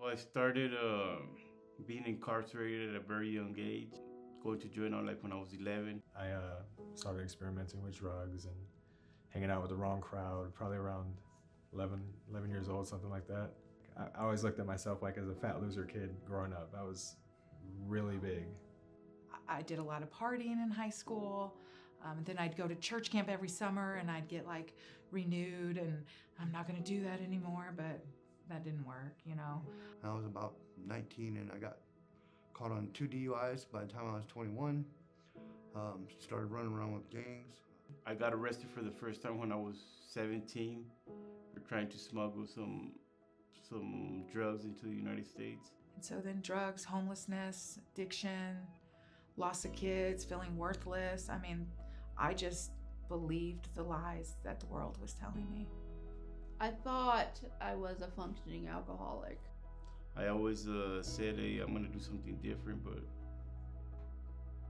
I started being incarcerated at a very young age, going to jail like when I was 11. I started experimenting with drugs and hanging out with the wrong crowd, probably around 11 years old, something like that. I always looked at myself like as a fat loser kid growing up. I was really big. I did a lot of partying in high school. Then I'd go to church camp every summer and I'd get like renewed, and I'm not gonna do that anymore, but that didn't work, you know. I was about 19 and I got caught on 2 DUIs by the time I was 21. Started running around with gangs. I got arrested for the first time when I was 17 for trying to smuggle some drugs into the United States. And so then drugs, homelessness, addiction, loss of kids, feeling worthless. I mean, I just believed the lies that the world was telling me. I thought I was a functioning alcoholic. I always said, hey, I'm gonna do something different, but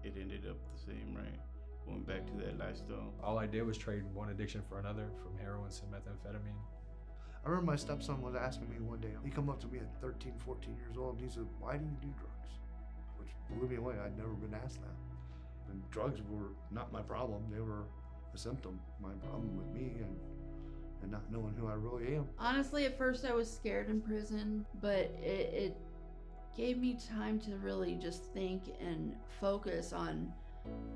it ended up the same, right? Going back to that lifestyle. All I did was trade one addiction for another, from heroin to methamphetamine. I remember my stepson was asking me one day, he come up to me at 13, 14 years old, and he said, why do you do drugs? Which blew me away. I'd never been asked that. And drugs were not my problem. They were a symptom. My problem with me and not knowing who I really am. Honestly, at first I was scared in prison, but it gave me time to really just think and focus on,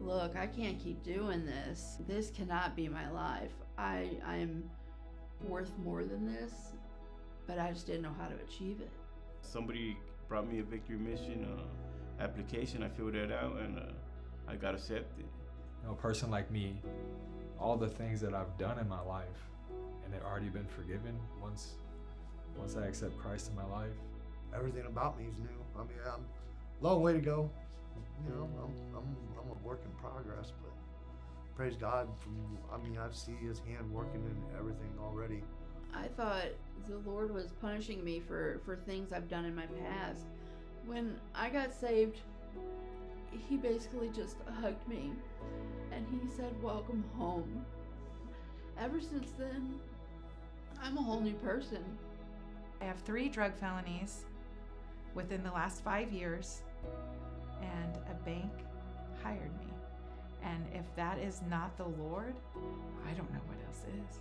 look, I can't keep doing this. This cannot be my life. I'm worth more than this, but I just didn't know how to achieve it. Somebody brought me a Victory Mission application. I filled that out and I got accepted. You know, a person like me, all the things that I've done in my life, and they've already been forgiven once I accept Christ in my life. Everything about me is new. I mean, I'm long way to go. You know, I'm a work in progress, but praise God. I see His hand working in everything already. I thought the Lord was punishing me for things I've done in my past. When I got saved, He basically just hugged me and He said, welcome home. Ever since then, I'm a whole new person. I have 3 drug felonies within the last 5 years, and a bank hired me. And if that is not the Lord, I don't know what else is.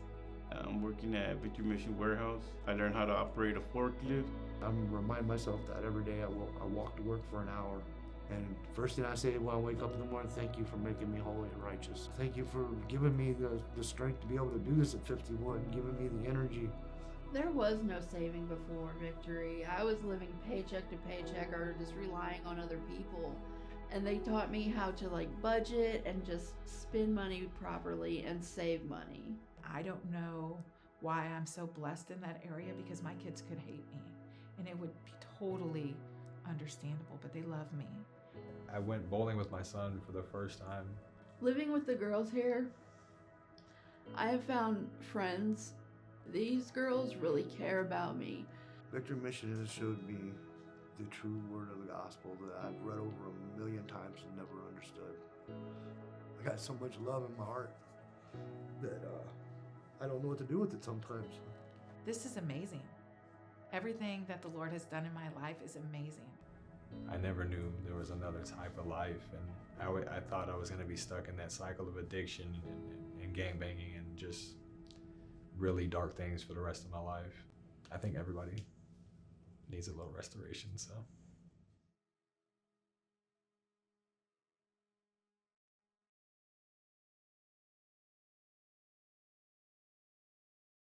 I'm working at Victory Mission Warehouse. I learned how to operate a forklift. I'm reminding myself that every day I walk to work for an hour. And first thing I say when I wake up in the morning, thank you for making me holy and righteous. Thank you for giving me the strength to be able to do this at 51, giving me the energy. There was no saving before Victory. I was living paycheck to paycheck or just relying on other people. And they taught me how to budget and just spend money properly and save money. I don't know why I'm so blessed in that area, because my kids could hate me and it would be totally understandable, but they love me. I went bowling with my son for the first time. Living with the girls here, I have found friends. These girls really care about me. Victory Mission has showed me the true word of the gospel that I've read over 1,000,000 times and never understood. I got so much love in my heart that I don't know what to do with it sometimes. This is amazing. Everything that the Lord has done in my life is amazing. I never knew there was another type of life, and I thought I was going to be stuck in that cycle of addiction and gangbanging and just really dark things for the rest of my life. I think everybody needs a little restoration, so.